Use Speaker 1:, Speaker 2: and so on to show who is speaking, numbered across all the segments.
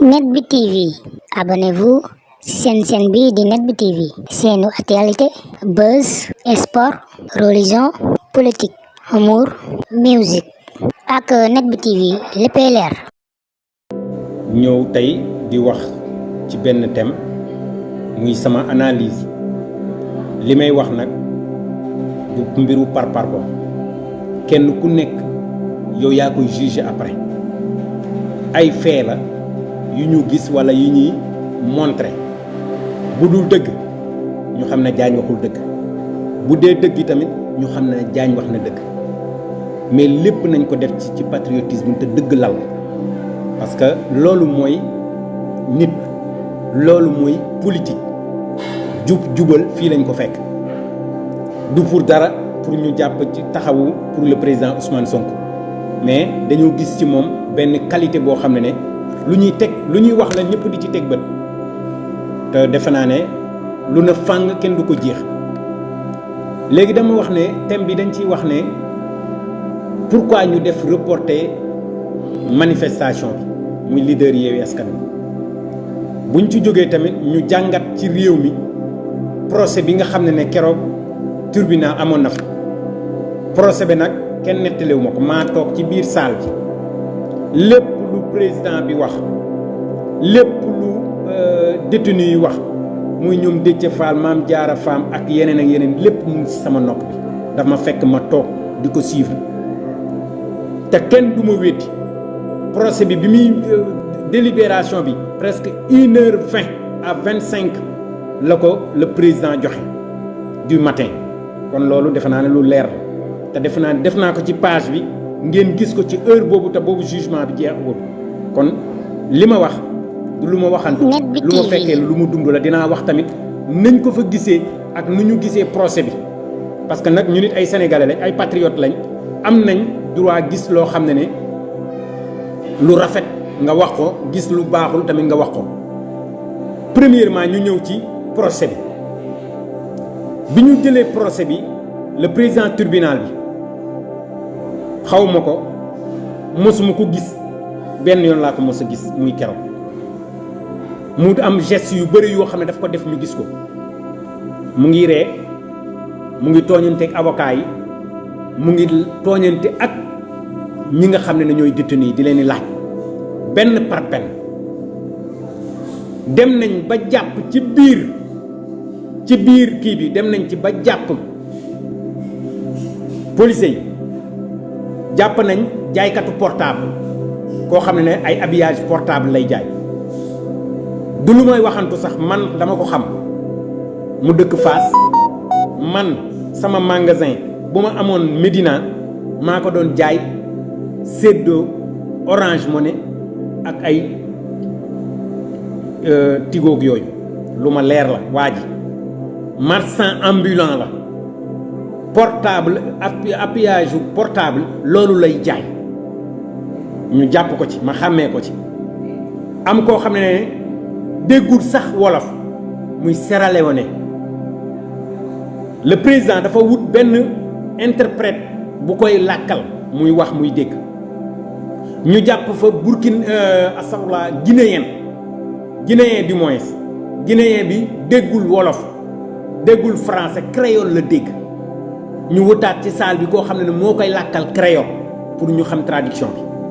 Speaker 1: Net Bi TV abonnez-vous ci seen bi di Net Bi TV seenu actualité buzz sport religion politique humour musique ak Net Bi TV léppay leer.
Speaker 2: ñëw tey di wax ci benn thème muy sama analyse li may wax nag du mbiru parparlo kenn ku nekk yow yaa koy juger après ay fait la yu ñu gis wala yu ñuy montrer bu dul dëgg ñu xam ne Diagne waxul dëgg bu dee dëgg tamit ñu xam ne Diagne wax na dëgg mais lépp nañ ko def ci patriotisme te dëgg lal parce que loolu mooy nit loolu mooy politique jubal fii lañ ko fekk du pour dara pour ñu jàpp ci taxawu pour le président Ousmane Sonko mais dañoo gis ci moom benn qualité boo xam ne lu ñuy wax la ñëpp di ci teg bët te defe naa ne lu na fàng kenn du ko jeex léegi dama wax ne thème bi dañ ciy wax ne pourquoi ñu def reporter manifestation bi muy leader Yewwi Askan Wi buñ ci jógee tamit ñu jàngat ci réew mi procès bi nga xam ne keroog tribunal amoon na fa procès bi nag kenn nettaliwu ma ko maa toog ci biir salle bi lépp lu président bi wax lépp lu détenu yi wax muy ñoom Déthié Fall Mame Diarra Fam ak yeneen ak yeneen lépp mu ngi ci sama nopp bi daf ma fekk ma toog di ko suivre te kenn du ma wéeti procès bi muy délibération bi presque 1h20 à 25 la ko le président joxe du matin kon loolu defe naa ne lu leer la te defe naa ne def naa ko ci page bi ngeen gis ko ci heure boobu te boobu jugement bi jeexagul kon li ma wax du lu ma waxantu lu ma fekkee lu mu dund la dinaa wax tamit nañ ko fa gisee ak nu ñu gisee procès bi parce que nag ñu nit ay sénégalais lañ ay patriotes lañ am nañ droit gis loo xam ne lu rafet nga wax ko gis lu baaxul tamit nga wax ko premièrement ñu ñëw ci procès bi ñu jëlee procès bi le président tribunal bi xaw ma ko mosuma ko gis benn yoon laa ko mos a gis muy keroog mu am geste yu bëri yoo xam ne daf ko def ñu gis ko mu ngi ree mu ngi tooñante ak avocat yi mu ngi tooñante ak ñi nga xam ne ñooy détenu yi di leen di laaj benn par benn dem nañ ba jàpp ci biir kii bi dem nañ ci ba jàpp police yi jàpp nañ jaaykatu portable koo xam ne ay habillage portable lay jaay du lu may waxantu sax man dama ko xam mu dëkk Fass man sama magasin bu ma amoon Médina maa ko doon jaay séddoo Orange Money ak ay tigoog yooyu lu ma leer la waa ji marchand ambulant la portable appuyage portable loolu lay jaay ñu jàpp ko ci ma xàmmee ko ci am koo xam ne déggul sax wolof muy Sierra Leone le président dafa wut benn interprète bu koy làkkal muy wax muy dégg ñu jàpp fa astafurlah guinéen du moins guinéen bi déggul wolof déggul français créole la dégg ñu wutaat ci salle bi koo xam ne moo koy làkkal créole pour ñu xam traduction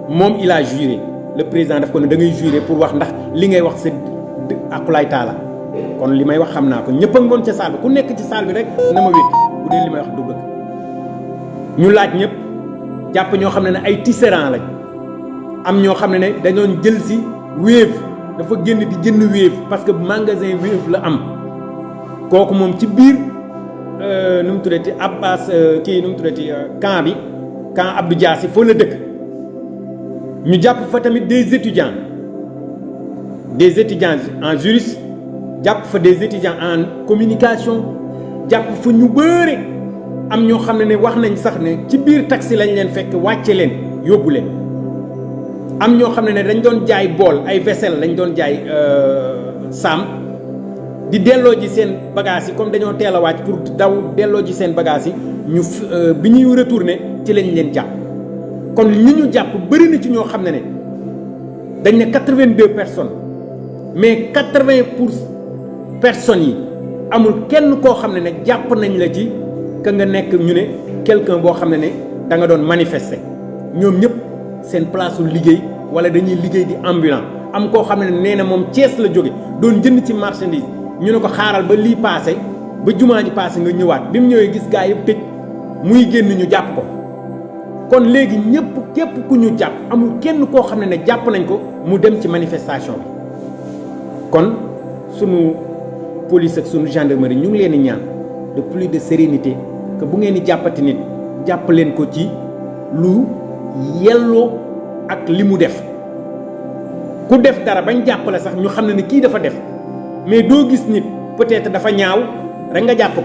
Speaker 2: bi moom il a juré le président daf ko ne da ngay juré pour wax ndax li ngay wax sa akulaay taala kon li may wax xam naa ko ñëpp a ngoon ca salle bi ku nekk ci salle bi rek na ma wét bu dee li may wax du bëgg ñu laaj ñëpp jàpp ñoo xam ne ay tisserand lañ am ñoo xam ne dañoon jël si Wave dafa génn di jënd Wave parce que magasin Wave la am kooku moom ci biir nu mu tuddati Abbas kii nu mu tuddati camp Abdou Diassi foo la dëkk ñu jàpp fa tamit des étudiants en juriste jàpp fa des étudiants en communication jàpp fa ñu bëre am ñoo xam ne wax nañ sax ne ci biir taxi lañ leen fekk wàcce leen yóbbu leen am ñoo xam ne dañ doon jaay bool ay vaisselle lañ doon jaay saam di delloo ji seen bagages yi comme dañoo teel a wàcc pour daw delloo ji seen bagages yi ñu bi ñuy retourné ci lañ leen jàpp kon ñi ñu jàpp bëri na ci ñoo xam ne dañ ne 82 personnes mais 80% personnes yi amul kenn koo xam ne ne jàpp nañ la ci ka nga nekk ñu ne quelqu'un boo xam ne da nga doon manifester ñoom ñëpp seen place su liggéey wala dañuy liggéey di ambulant am koo xam ne nee na moom Thiès la jóge doon jënd ci marchandise ñu ne ko xaaral ba lii passé ba jumaa ji passé nga ñëwaat bi mu ñëwee gis gaa yëpp tëj muy génn ñu jàpp ko kon léegi ñëpp képp ku ñu jàpp amul kenn koo xam ne jàpp nañ ko mu dem ci manifestation bi kon sunu police ak sunu gendarmerie ñu ngi leen di ñaan de plus de sérénité que bu ngeen di jàppati nit jàpp leen ko ci lu yelloo ak li mu def ku def dara bañ jàpp la sax ñu xam ne kii dafa def mais doo gis nit peut-être dafa ñaaw rek nga jàpp ko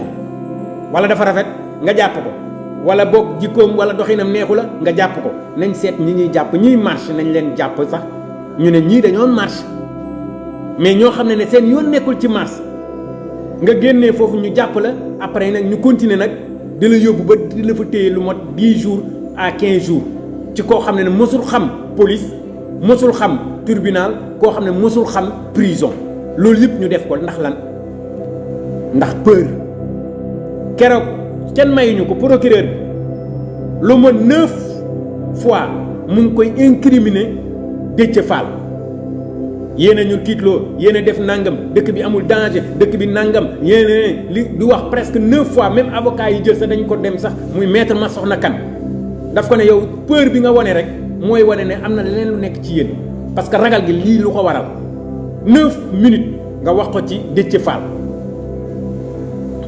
Speaker 2: wala dafa rafet nga jàpp ko wala boog jikkoom wala doxinam neexu la nga jàpp ko nañ seet ñi ñuy jàpp ñuy marche nañ leen jàpp sax ñu ne ñii dañoo marche mais ñoo xam ne seen yoon nekkul ci marche nga génnee foofu ñu jàpp la après nag ñu continuer nag di la yóbbu ba di la fa téye lu mot 10 jours à 15 jours ci koo xam ne mosul xam police mosul xam tribunal koo xam ne mosul xam prison loolu yëpp ñu def ko ndax lan ndax peur keroog kenn mayuñu ko procureur bi lu ma 9 fois mu ngi koy incriminer Déthié Fall yéen a ñu tiitloo yéen a def nangam dëkk bi amul danger dëkk bi nangam yéen li di wax presque 9 fois même avocat yi jël sax dañ ko dem sax muy maître Massokhna Kane daf ko ne yow peur bi nga wane rek mooy wane ne am na leneen lu nekk ci yéen parce que ragal gi lii lu ko waral 9 minutes nga wax ko ci Déthié Fall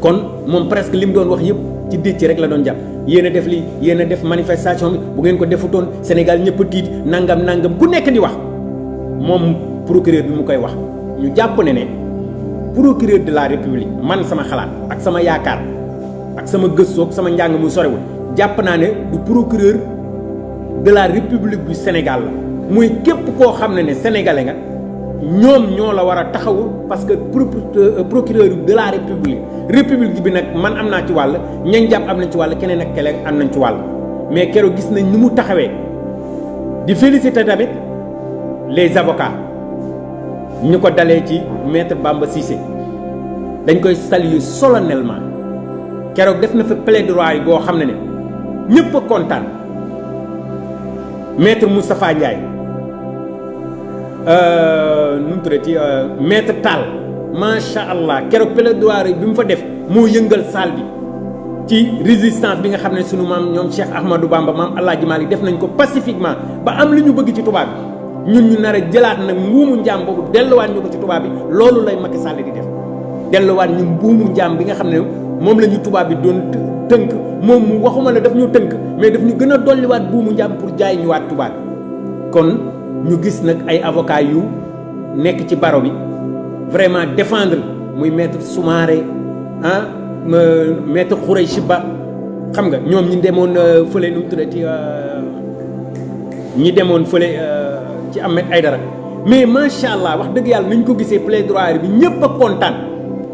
Speaker 2: kon moom presque li mu doon wax yëpp ci Déthié rek la doon jàpp yéen a def lii yéen a def manifestation bi bu ngeen ko defutoon Sénégal ñëpp a tiit nangam ku nekk di wax moom procureur bi mu koy wax ñu jàpp ne procureur de la république man sama xalaat ak sama yaakaar ak sama gëstoog sama njàng mu sorewul jàpp naa ne du procureur de la république du Sénégal la muy képp koo xam ne sénégalais nga ñoom ñoo la war a taxawul parce que procureur de la république bi nag man am naa ci wàll ñañ jàpp am nañ ci wàll keneen ak keneen am nañ ci wàll mais keroog gis nañ ni mu taxawee di féliciter tamit les avocats ñu ko dalee ci maître Bamba Cissé dañ koy saluer solennellement keroog def na fa plaidoyer boo xam ne ñëpp a kontaan maître Moustapha Ndiaye nu mu tuddati maître Tall macha allah keroog plaidoyer bi mu fa def moo yëngal salle bi ci résistance bi nga xam ne sunu maam ñoom Cheikh Ahmadou Bamba maam El Hadj Malick def nañ ko pacifiquement ba am lu ñu bëgg ci tubaab bi ñun ñu nar a jëlaat nag mbuumu njaam boobu delluwaat ñu ko ci tubaab bi loolu lay Macky Sall di def delluwaat ñu mbuumu njaam bi nga xam ne moom la ñu tubaab bi doon tënk moom mu waxuma la daf ñu tënk mais daf ñu gën a dolliwaat buumu njaam pour jaay ñu waat tubaab bi kon ñu gis nag ay avocats yu nekk ci baro bi vraiment défendre muy maître Soumaré maître Khoureychi Ba xam nga ñoom ñi demoon fële nu mu tuddati ñi demoon fële ci Ahmed Aïdara mais macha allah wax dëgg yàlla nañ ko gisee plaidoyer bi ñëpp a kontaan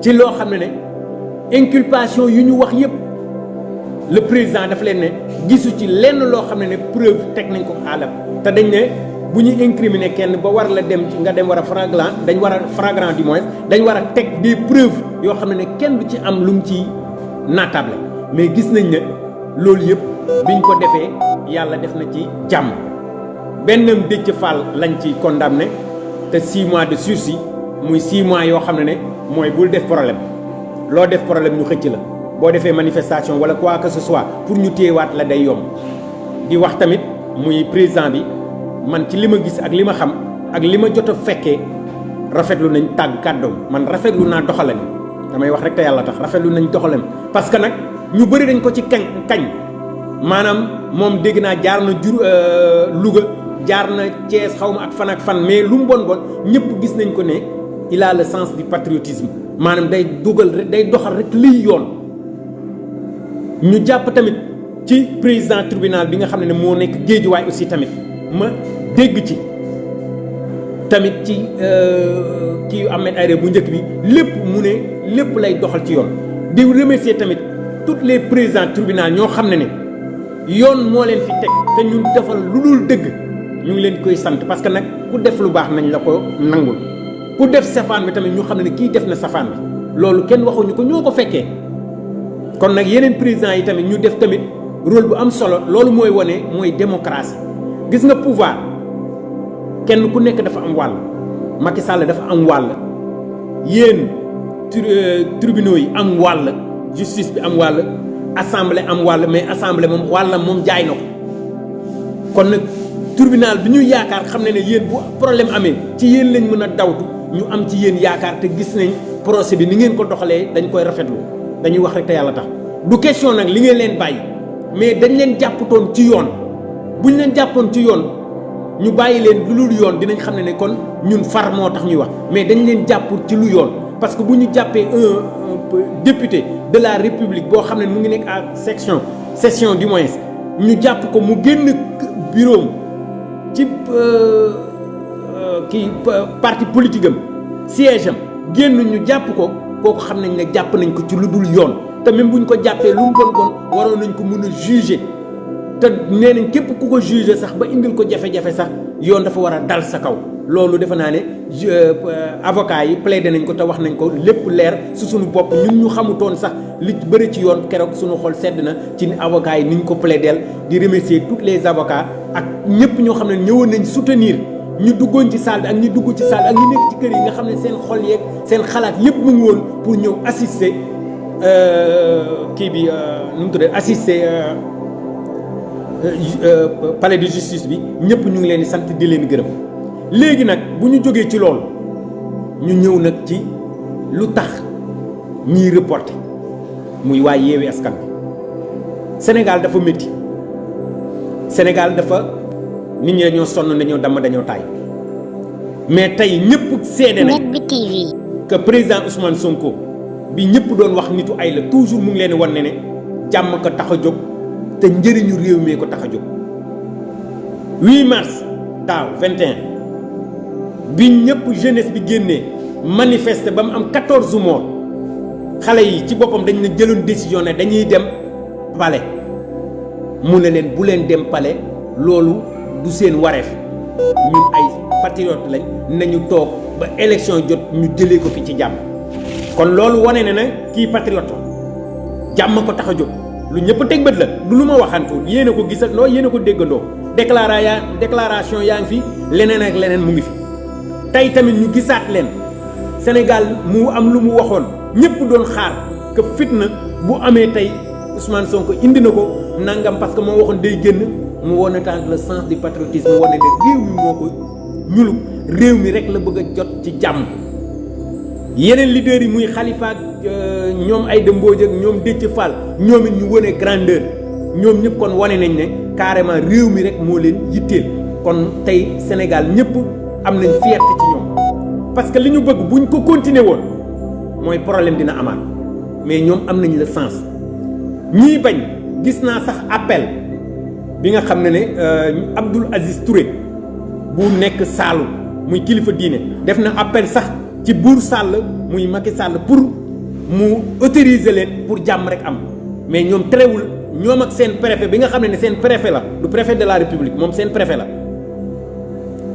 Speaker 2: ci loo xam ne inculpation yu ñu wax yëpp le président dafa leen ne gisu ci lenn loo xam ne preuve teg nañ ko àllam te dañ ne bu ñu incriminer kenn ba war la dem ci nga dem war a flagrant du moins dañ war a teg des preuves yoo xam ne kenn du ci am lu mu ci naatable mais gis nañ ne loolu yëpp biñ ko defee yàlla def na ci jàmm benn Déthié Fall lañ ci condamné te 6 mois de sursis muy 6 mois yoo xam ne mooy bul def problème loo def problème ñu xëcc la boo defee manifestation wala quoi que ce soit pour ñu téyewaat la day yomb di wax tamit muy président bi man ci li ma gis ak li ma xam ak li ma jot a fekkee rafetlu nañ tàgg kàddoom man rafetlu naa doxalam damay wax rek te yàlla tax rafetlu nañ doxalam parce que nag ñu bëri dañ ko ci kañ maanaam moom dégg naa jaar na Louga jaar na Thiès xaw ma ak fan mais lu mu bon ñëpp gis nañ ko ne il a le sens du patriotisme maanaam day doxal rek liy yoon ñu jàpp tamit ci président tribunal bi nga xam ne moo nekk Géejuwaay aussi tamit ma dégg ci tamit ci kii Ahmed Aïdara bu njëkk bi lépp mu ne lépp lay doxal ci yoon di remercier tamit tous les présidents tribunal ñoo xam ne yoon moo leen fi teg te ñu defal lu dul dëgg ñu ngi leen koy sant parce que nag ku def lu baax nañ la ko nangul ku def safaan bi tamit ñu xam ne kii def na safaan bi loolu kenn waxuñu ko ñoo ko fekkee kon nag yeneen présidents yi tamit ñu def tamit rôle bu am solo loolu mooy wane mooy démocratie gis nga pouvoir kenn ku nekk dafa am wàll Macky Sall dafa am wàll yéen tribunaux yi am wàll justice bi am wàll assemblée am wàll mais assemblée moom wàllam moom jaay na ko kon nag tribunal bi ñu yaakaar xam ne ne yéen bu problème amee ci yéen lañ mën a dawtu ñu am ci yéen yaakaar te gis nañ procès bi ni ngeen ko doxalee dañ koy rafetlu dañuy wax rek te yàlla tax du question nag li ngeen leen bàyyi mais dañ leen jàppatoon ci yoon buñ leen jàppoon ci yoon ñu bàyyi leen lu dul yoon dinañ xam ne kon ñun far moo tax ñuy wax mais dañ leen jàpp ci lu yoon parce que bu ñu jàppee un député de la république boo xam ne mu ngi nekk à session du moins ñu jàpp ko mu génn bureau ci kii parti politique am siège am génn ñu jàpp ko kooku xam nañ ne jàpp nañ ko ci lu dul yoon te même bu ñu ko jàppee lu mu bon waroon nañ ko mën a juger te nee nañ képp ku ko juger sax ba indil ko jafe-jafe sax yoon dafa war a dal sa kaw loolu defe naa ne avocat yi plaidé nañ ko te wax nañ ko lépp leer su suñu bopp ñun ñu xamutoon sax li bëri ci yoon keroog suñu xol sedd na ci avocat yi ni ñu ko plaideel di remercier tous les avocats ak ñëpp ñoo xam ne ñëwoon nañ soutenir ñu duggoon ci salle bi ak ñi dugg ci salle ak ñi nekk ci kër yi nga xam ne seen xol yeeg seen xalaat yëpp mu ngi woon pour ñëw assister kii bi nu mu tuddee assister palais de justice bi ñëpp ñu ngi leen di sant di leen gërëm léegi nag bu ñu jógee ci loolu ñu ñëw nag ci lu tax ñiy reporter muy waa Yewwi Askan Wi Sénégal dafa métti Sénégal dafa nit ñi dañoo sonn dañoo damm dañoo taay mais tey ñëpp seede nañ
Speaker 1: Net Bi TV
Speaker 2: que président Ousmane Sonko bi ñëpp doon wax nitu ay la toujours mu ngi leen di wan ne jàmm ko tax a jóg te njëriñu réew mi ko tax a jóg 8 mars daaw 21 bi ñëpp jeunesse bi génnee manifester ba mu am 14 morts xale yi ci boppam dañ ne jëloon décision ne dañuy dem palais mu ne leen bu leen dem palais loolu du seen wareef ñun ay patriote lañ nañu toog ba élection jot ñu jëlee ko fi ci jàmm kon loolu wane na kii patriote jàmm ko tax a jóg lu ñëpp teg bët la du lu ma waxantu yéen a ko gisandoo yéen a ko déggandoo déclaration yaa ngi fi leneen ak leneen mu ngi fi tey tamit ñu gisaat leen Sénégal mu am lu mu waxoon ñëpp doon xaar que fitna bu amee tey Ousmane Sonko indi na ko nangam parce que moo waxoon day génn mu wane tant le sens du patriotisme wane ne réew mi moo ko ñulug réew mi rek la bëgg a jot ci jàmm yeneen leaders yi muy Khalifa ak ñoom Aïda Mbodj ak ñoom Déthié Fall ñoom it ñu wane grandeur ñoom ñëpp kon wane nañ ne carrément réew mi rek moo leen yitteel kon tey Sénégal ñëpp am nañ fierté ci ñoom parce que li ñu bëgg buñ ko continuer woon mooy problème dina amaat mais ñoom am nañ le sens ñii bañ gis naa sax appel bi nga xam ne Abdoul Aziz Touré bu nekk Saalum muy kilifa diine def na appel sax ci buur Sall muy Macky Sall pour mu autoriser leen pour jàmm rek am mais ñoom terewul ñoom ak seen préfet bi nga xam ne seen préfet la du préfet de la république moom seen préfet la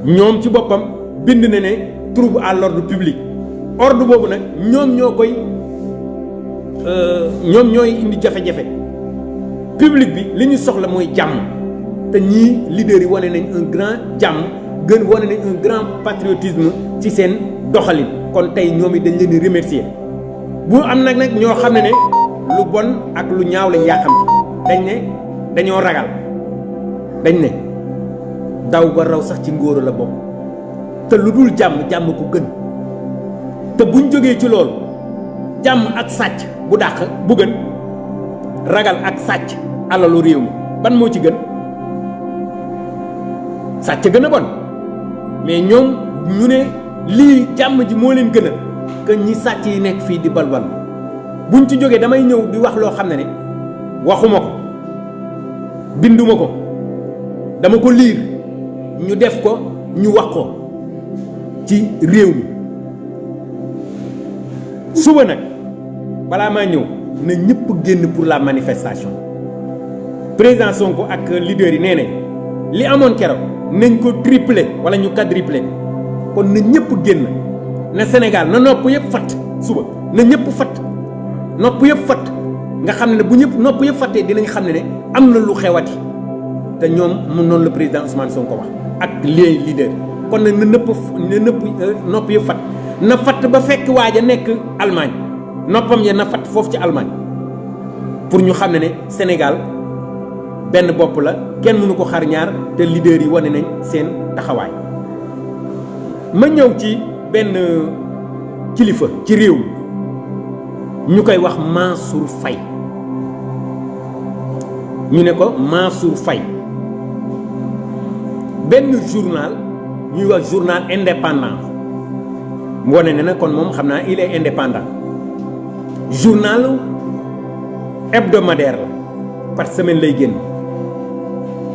Speaker 2: ñoom ci boppam bind na ne trouble à l'ordre public ordre boobu nag ñoom ñooy indi jafe-jafe public bi li ñu soxla mooy jàmm te ñii leaders yi wane nañ un grand jàmm gën wane nañ un grand patriotisme ci seen doxalin kon tey ñoom it dañ leen di remercier bu am nag ñoo xam ne lu bon ak lu ñaaw lañ yàqamti dañ ne dañoo ragal dañ ne daw ba raw sax ci ngóora la bokk te lu dul jàmm ko gën te buñ jógee ci loolu jàmm ak sàcc bu dàq bu gën ragal ak sàcc alalu réew mi ban moo ci gën sàcc gën a bon mais ñoom ñu ne lii jàmm ji moo leen gënal que ñi sàcc yi nekk fii di balbal buñ ci jógee damay ñëw di wax loo xam ne waxuma ko binduma ko dama ko liir ñu def ko ñu wax ko ci réew mi suba nag balaa maa ñëw na ñëpp génn pour la manifestation président Sonko ak leader yi nee nañ li amoon keroog nañ ko tripler wala ñu quadrupler kon na ñëpp génn ne Sénégal na nopp yëpp fatt suba na ñëpp fatt nopp yëpp fatt nga xam ne bu ñëpp nopp yëpp fattee dinañ xam ne am na lu xewati te ñoom mu noonu le président Ousmane Sonko wax ak les leaders kon nag na nopp yëpp fatt na fatt ba fekk waaja nekk Allemagne noppam ya na fatt foofu ci Allemagne pour ñu xam ne Sénégal benn bopp la kenn mënu ko xar ñaar te leaders yi wane nañ seen taxawaay. ma ñëw ci benn kilifa ci réew mi ñu koy wax Mansour Faye ñu ne ko Mansour Faye benn journal ñuy wax journal indépendant mu wane ne kon moom xam naa il est indépendant journal hebdomadaire la par semaine lay génn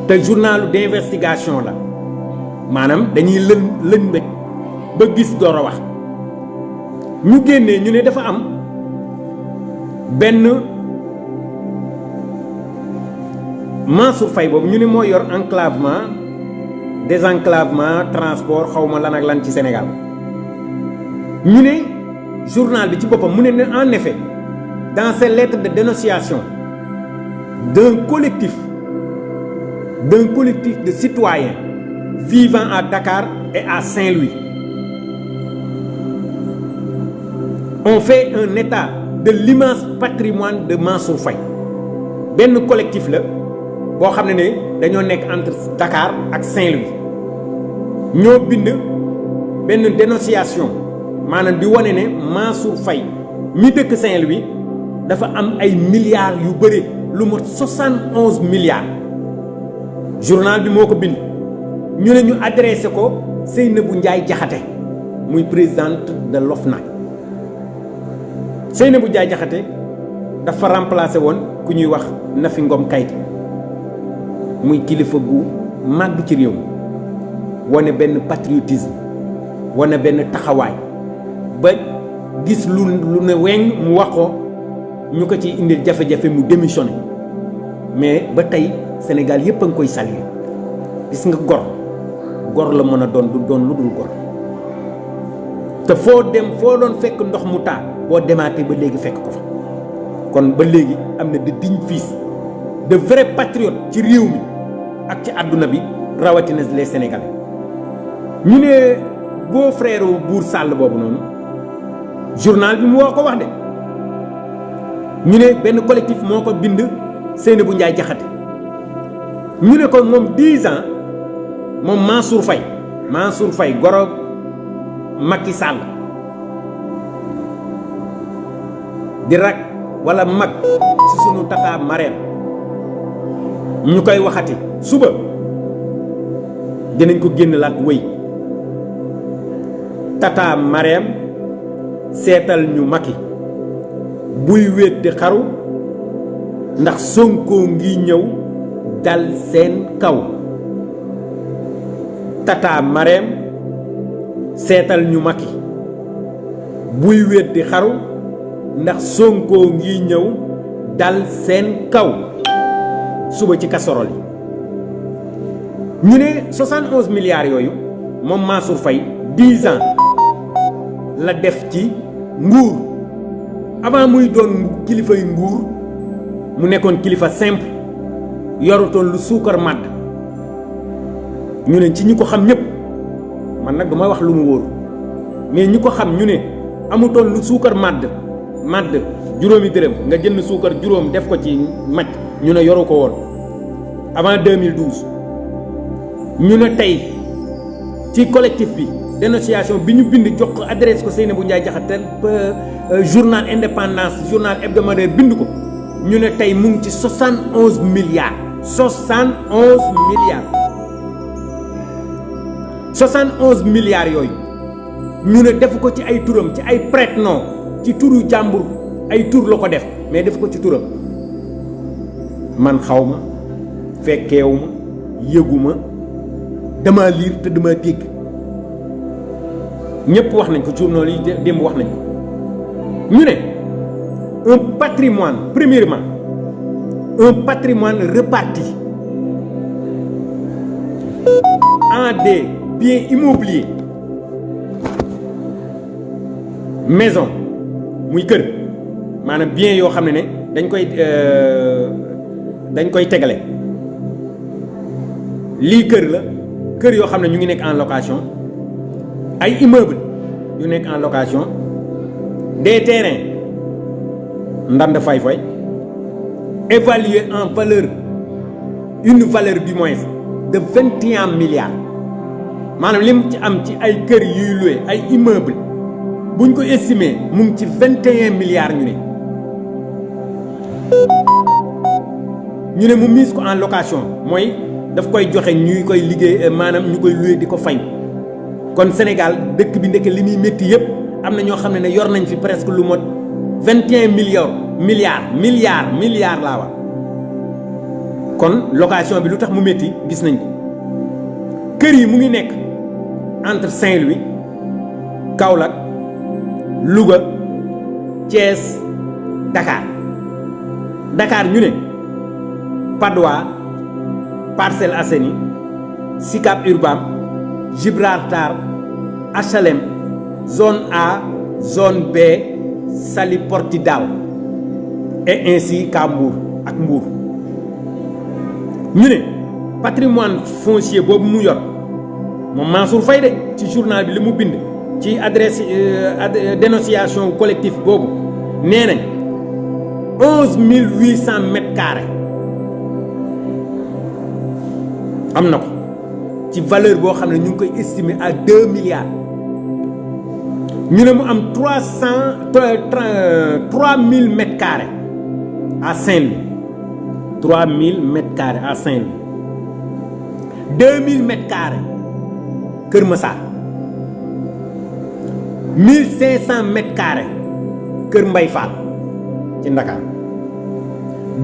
Speaker 2: te journal d'investigation la maanaam dañuy lën ba gis door a wax ñu génnee ñu ne dafa am benn Mansour Faye boobu ñu ne moo yor enclavement désenclavement transport xawma lan ak lan ci Sénégal ñu ne journal bi ci boppam mu ne en effet dans ces lettres de dénonciation d'un collectif de citoyens vivant à Dakar et à Saint-Louis on fait un état de l'immense patrimoine de Mansour Faye benn collectif la boo xam ne dañoo nekk entre Dakar ak Saint-Louis ñoo bind benn dénonciation maanaam di wane ne Mansour Faye mi dëkk Saint-Louis dafa am ay milliards yu bëri lu mot 71 milliards journal bi moo ko bind ñu ne ñu adressé ko Seynabou Ndiaye Diakhaté muy présidente de l'OFNAC Seynabou Ndiaye Diakhaté dafa remplacé woon ku ñuy wax Nafi Ngom Keïta muy kilifa gu màgg ci réew mi wane benn patriotisme wane benn taxawaay ba gis lu ne weng mu wax ko ñu ko ci indil jafe-jafe mu démissionné mais ba tey Sénégal yëpp a ngi koy saluer gis nga gor la mën a doon du doon lu dul gor te foo doon fekk ndox mu taa boo demaatee ba léegi fekk ko fa kon ba léegi am na de dignes fils de vrais patriotes ci réew mi ak ci àdduna bi rawatina les Sénégalais ñu ne beau frère Buur Sall boobu noonu journal bi mu woo ko wax de ñu ne benn collectif moo ko bind Seynabou Ndiaye Diakhaté ñu ne ko moom 10 ans moom Mansour Faye goro Macky Sall di rak wala mag ci sunu tata Marème ñu koy waxati suba dinañ ko génn laat wéy tata Marème seetal ñu Macky buy wéet di xaru ndax Sonko ngi ñëw dal seen kaw tata Marème seetal ñu Macky buy wéet di xaru ndax Sonko ngi ñëw dal seen kaw suba ci casserole yi ñu ne 71 milliards yooyu moom Mansour Faye 10 ans la def ci nguur avant muy doon kilifay nguur mu nekkoon kilifa simple yorutoon lu suukar màdd ñu ne ci ñi ko xam ñëpp man nag duma wax lu mu wóor mais ñi ko xam ñu ne amutoon lu suukar màdd juróomi dërëm nga jënd suukar juróom def ko ci macc ñu ne yoru ko woon avant 2012 ñu ne tey ci collectif bi dénonciation bi ñu bind jox ko adresse ko Seynabou Ndiaye Diakhaté journal indépendance journal hebdomadaire bind ko ñu ne tey mu ngi ci 71 milliards 71 milliards yooyu ñu ne def ko ci ay turam ci ay prête-nom ci turu jàmbur ay tur la ko def mais def ko ci turam man xaw ma fekkeewu ma yëguma dama liir te dama dégg ñëpp wax nañ ko journal yi démb wax nañ ko ñu ne un patrimoine premièrement un patrimoine réparti en des biens immobiliers maison muy kër maanaam bien yoo xam ne dañ koy tegale lii kër la kër yoo xam ne ñu ngi nekk en location ay immeuble yu nekk en location des terrains ndand fay évalué en valeur une valeur du moins de 21 milliards maanaam li mu ci am ci ay kër yuy loué ay immeuble buñ ko estimé mu ngi ci 21 milliards ñu ne mu mise ko en location mooy daf koy joxe ñuy koy liggéey maanaam ñu koy loué di ko fay kon Sénégal dëkk bi ndekk li muy métti yëpp am na ñoo xam ne yor nañ fi presque lu mot 21 milliards laa wax kon location bi lu tax mu métti gis nañ ko kër yi mu ngi nekk entre Saint-Louis Kaolack Louga Thiès Dakar ñu ne Patte d'Oie Parcelles Assainies Sicap Urbam Gibraltar HLM zone A zone B Saly Portudal et ainsi qu'à Mbour ak Mbour ñu ne patrimoine foncier boobu mu yor moom Mansour Faye de ci journal bi li mu bind ci adresse dénonciation collectif boobu nee nañ 11 800 mètres carrés am na ko ci valeur boo xam ne ñu ngi koy estimer à 2 milliards ñu ne mu am 3000 mètres carrés à Saint-Louis 3000 mètres carrés à Saint-Louis 2000 mètres carrés Kër Massar 1500 mètres carrés Kër Mbay Fall ci Ndakaar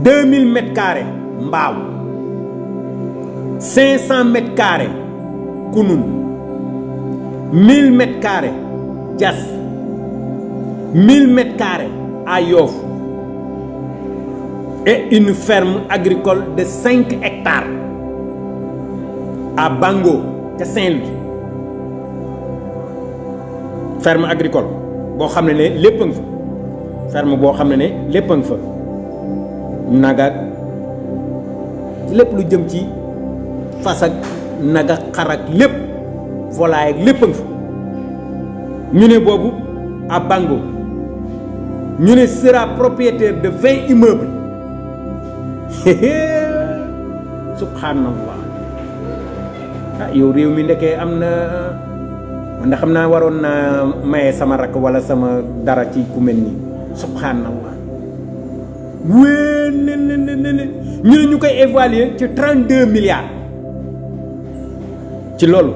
Speaker 2: 2000 mètres carrés Mbaaw 500 mètres carrés Kounoune 1000 mètres carrés Diass 1000 mètres carrés à Yoff et une ferme agricole de 5 hectares à Bango ca Saint-Louis ferme agricole boo xam ne lépp a nga fa ferme boo xam ne lépp a nga fa nagak lépp lu jëm ci fas ak naga xar ak lépp volaille ak lépp a nga fa ñu ne boobu à Bango ñu ne sera propriétaire de 20 immeubles subhanallah yow réew mi ndekee am na man xam naa waroon naa maye sama rakk wala sama dara ci ku mel nii subhanallah wéen ñu ne ñu koy évaluer ci 32 milliards ci loolu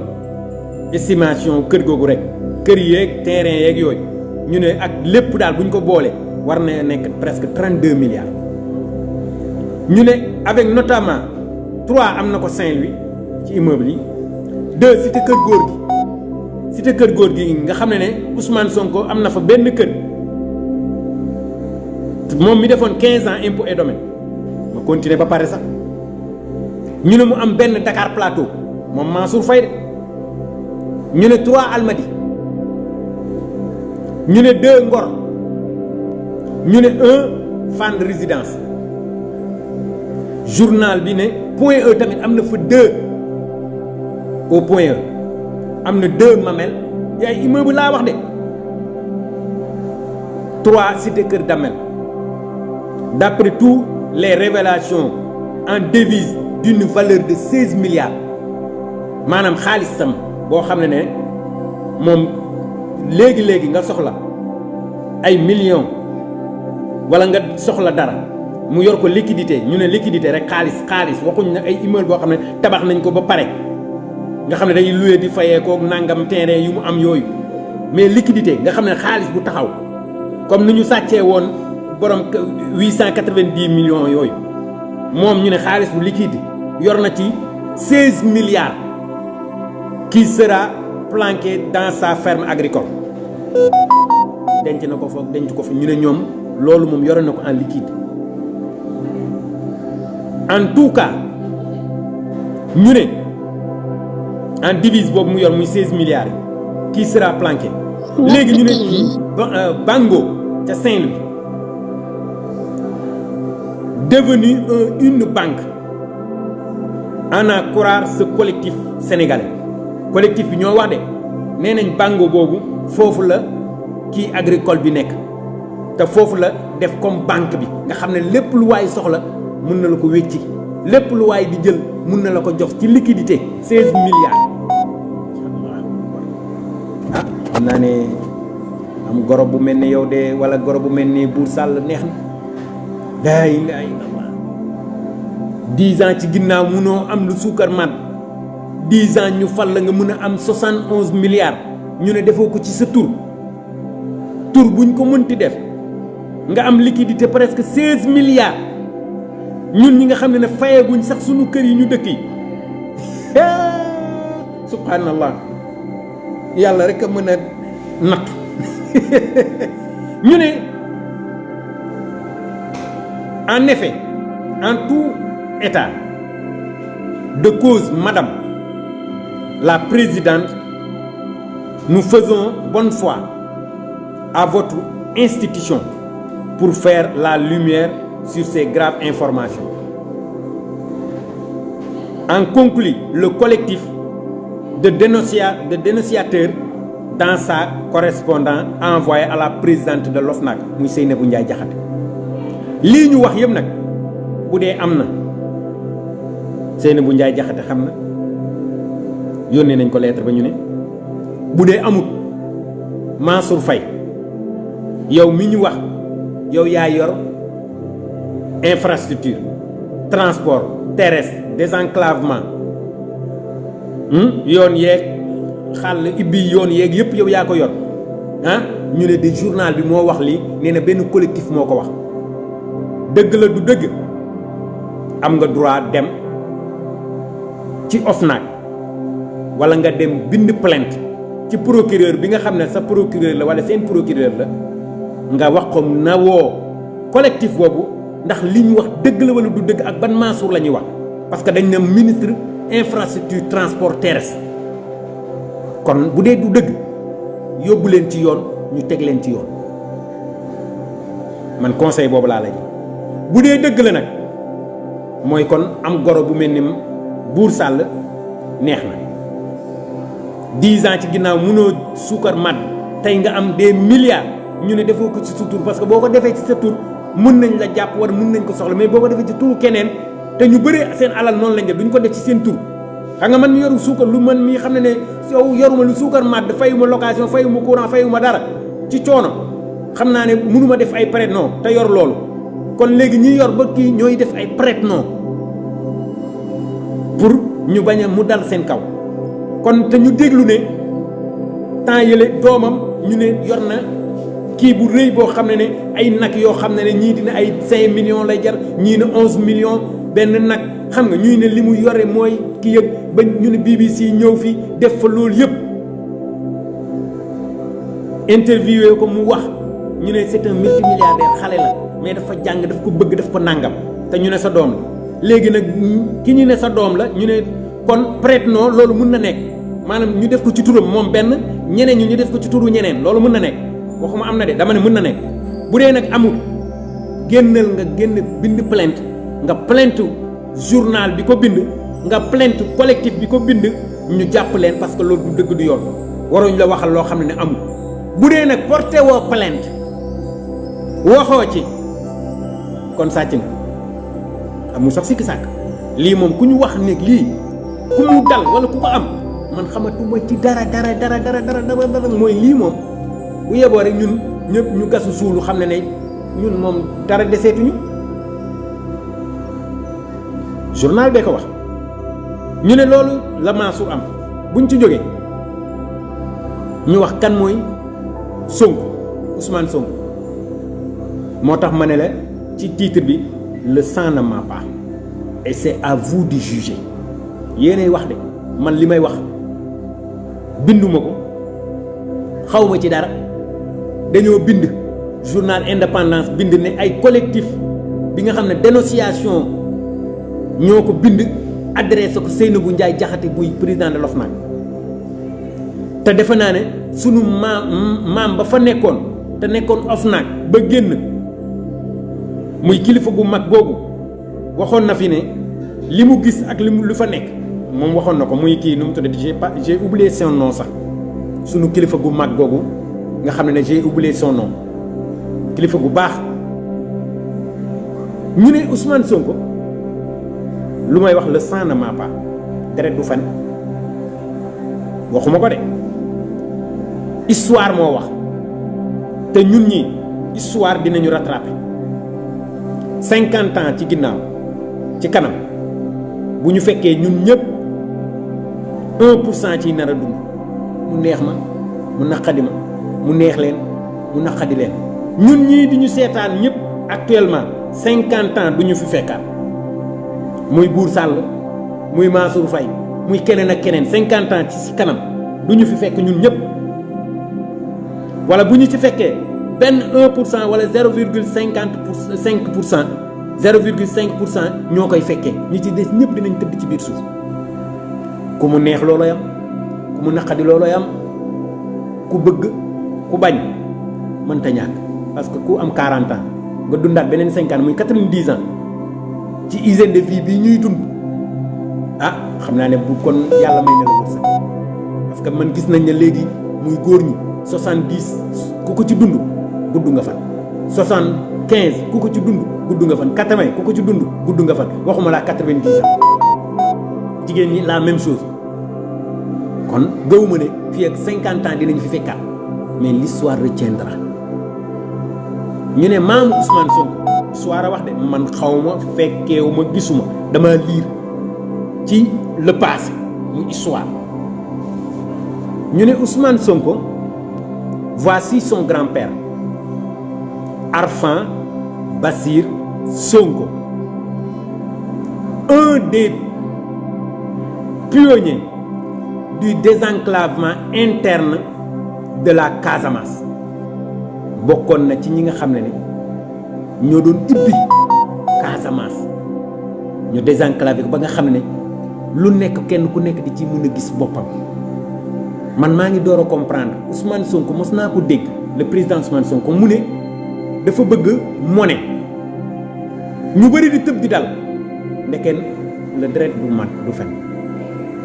Speaker 2: estimation kër googu rek kër yeeg terrain yeeg yooyu ñu ne ak lépp daal bu ñu ko boole war na nekk presque 32 milliards ñu ne avec notamment 3 am na ko Saint-Louis ci immeuble yi 2 cité kër góor gi cité kër góor gi nga xam ne Ousmane Sonko am na fa benn kër moom mi defoon 15 ans impôt et domaine ma continuer ba pare sax ñu ne mu am benn Dakar Plateau moom Mansour Faye de ñu ne 3 Almadies ñu ne 2 Ngor ñu ne 1 Fann Résidence journal bi ne Point E tamit am na fa 2 au Point E am na 2 Mamelles yaay immeuble laa wax de 3 cité Kër Damel d'après toutes les révélations en devises d'une valeur de 16 milliards maanaam xaalisam boo xam ne moom léegi nga soxla ay millions wala nga soxla dara mu yor ko liquidité ñu ne liquidité rek xaalis waxuñ ne ay immeuble boo xam ne tabax nañ ko ba pare nga xam ne dañuy loué di fayee kook nangam terrain yu mu am yooyu mais liquidité nga xam ne xaalis bu taxaw comme ni ñu sàccee woon borom 890 millions yooyu moom ñu ne xaalis bu liquide yor na ci 16 milliards qui sera planqué dans sa ferme agricole denc na ko foog denc ko fi ñu ne ñoom loolu moom yore na ko en liquide en tout cas ñu ne en divise boobu mu yor muy 16 milliards yi qui sera planqué léegi ñu ne Bango ca Saint-Louis devenu une banque en à croire ce collectif sénégalais collectif bi ñoo wax de nee nañ Bango boobu foofu la kii agricole bi nekk te foofu la def comme banque bi nga xam ne lépp lu waay soxla mun na la ko wécci lépp lu waay di jël mun na la ko jox ci liquidité 16 milliards ah xam naa ne am goro bu mel ne yow de wala goro bu mel ne Buur Sàll neex na laa ilaaha illallaah 10 ans ci ginnaaw munoo am lu suukar mat 10 ans ñu fal la nga mën a am 71 milliards ñu ne defoo ko ci sa tur buñ ko mënti def nga am liquidité presque 16 milliards ñun ñi nga xam ne fayeguñ sax sunu kër yi ñu dëkk yi subhanallah yàlla rek a mën a natt ñu ne en effet en tout état de cause madame la présidente nous faisons bonne foi à votre institution pour faire la lumière sur ces graves informations. En conclut, le collectif de dénonciateurs dans sa correspondance envoyée à la présidente de l'OFNAC muy Seynabou Ndiaye Diakhaté lii ñu wax yëpp nag bu dee am na Seynabou Ndiaye Diakhaté xam na yónnee nañ ko lettre ba ñu ne bu dee amut Mansour Faye yow mi ñu wax yow yaa yor infrastructure transport terrestre désenclavement yoon yeeg xàll ibbi yoon yeeg yëpp yow yaa ko yor ah ñu ne de journal bi moo wax lii nee na benn collectif moo ko wax dëgg la du dëgg am nga droit dem ci OFNAC wala nga dem bind plainte ci procureur bi nga xam ne sa procureur la wala seen procureur la nga wax ko na woo collectif boobu ndax li ñu wax dëgg la wala du dëgg ak ban Mansour la ñuy wax parce que dañ ne ministre infrastructure transport terrestre kon bu dee du dëgg yóbbu leen ci yoon ñu teg leen ci yoon man conseil boobu laa la ji bu dee dëgg la nag mooy kon am goro bu mel ni Buur Sàll neex na 10 ans ci ginnaaw mënoo suukar mat tey nga am des milliards ñu ne defoo ko ci sa tur parce que boo ko defee ci sa tur mën nañ la jàpp war mën nañ ko soxla mais boo ko defee ci turu keneen te ñu bëri seen alal noonu lañ def duñ ko def ci seen tur xam nga man mi yoru suukar lu man mi xam ne yow yoruma lu suukar mat fayuma location fayuma courant fayuma dara ci coono xam naa ne mënuma def ay prête non te yor loolu kon léegi ñi yor ba kii ñooy def ay prête non pour ñu bañ a mu dal seen kaw kon te ñu déglu ne temps yële doomam ñu ne yor na kii bu rëy boo xam ne ay nag yoo xam ne ñii dina ay 5 millions lay jar ñii ne 11 millions benn nag xam nga ñuy ne li mu yore mooy kii yëpp ba ñu ne BBC ñëw fi def fa loolu yëpp interviewé ko mu wax ñu ne c'est un multimilliardaire xale la mais dafa jàng daf ko bëgg daf ko nàngam te ñu ne sa doom la léegi nag ki ñu ne sa doom la ñu ne kon prête non loolu mun na nekk maanaam ñu def ko ci turam moom benn ñeneen ñu def ko ci turu ñeneen loolu mun na nekk waxuma am na de dama ne mën na nekk bu dee nag amul génnal nga génn bind plainte nga plainte journal bi ko bind nga plainte collectif bi ko bind ñu jàpp leen parce que loolu du dëgg du yoon waruñ la waxal loo xam ne amul bu dee nag porté woo plainte waxoo ci kon sàcc nga amul sax sikki sàkk lii moom ku ñu wax ne lii ku mu dal wala ku ko am man xamatuma ci dara mooy lii moom bu yeboo rek ñun ñëpp ñu gasu suulu xam ne ñun moom dara deseetuñu journal bee ko wax ñu ne loolu la Mansour am buñ ci jógee ñu wax kan mooy Sonko Ousmane Sonko moo tax ma ne la ci titre bi le sang ne ment pas et c'est à vous de juger yéenay wax de man li may wax binduma ko xawma ci dara dañoo bind journal Indépendance bind ne ay collectif bi nga xam ne dénonciation ñoo ko bind adressé ko Seynabou Ndiaye Diakhaté buy président de l'OFNAC te defe naa ne sunu maam ba fa nekkoon te nekkoon OFNAC ba génn muy kilifa gu mag googu waxoon na fi ne li mu gis ak lu fa nekk moom waxoon na ko muy kii nu mu tuddati j'ai oublié son nom sax sunu kilifa gu mag googu nga xam ne j'ai oublié son nom kilifa gu baax ñu ne Ousmane Sonko lu may wax le sang ne ment pas deret du fen waxuma ko de histoire moo wax te ñun ñi histoire dinañu rattraper 50 ans ci ginnaaw ci kanam bu ñu fekkee ñun ñëpp 1% ci nar a dund mu neex ma mu naqadi ma mu neex leen mu naqadi leen ñun ñii di ñu seetaan ñëpp actuellement 50 ans du ñu fi fekkaat muy Buur Sall muy Mansour Faye muy keneen ak keneen 50 ans ci kanam du ñu fi fekk ñun ñëpp wala bu ñu ci fekkee benn 1% wala 0,5% 0,5% ñoo koy fekkee ñi ci des ñëpp dinañ tëdd ci biir suuf ku mu neex looloo yam ku mu naqadi looloo yam ku bëgg ku bañ mënta ñàkk parce que ku am 40 ans nga dundaat beneen 50 muy 90 ans ci hygiène de vie bii ñuy dund ah xam naa ne bu kon yàlla may na la wërsëg parce que man gis nañ ne léegi muy góor ñi 70 ku ko ci dund gudd nga fan 75 ku ko ci dund gudd nga fan 80 ku ko ci dund gudd nga fan waxuma laa 90 ans jigéen ñi la même chose kon gëwuma ne fii ak 50 ans dinañ fi fekkaat mais l'histoire retiendra ñu ne maamu Ousmane Sonko histoire a wax de man xawma fekkeewuma gisuma dama lire ci le passé muy histoire ñu ne Ousmane Sonko voici son grand-père Arfan Bassir Sonko, un des pionniers du désenclavement interne de la Casamance. bokkoon na ci ñi nga xam ne ñoo doon ibbi Casamance ñu désenclavé ko ba nga xam ne lu nekk kenn ku nekk di ci mën a gis boppam. man maa ngi door a comprendre Ousmane Sonko mos naa ko dégg le président Ousmane Sonko mu ne dafa bëgg monnaie ñu bëri di tëb di dal ndekeen le deret du mat du fen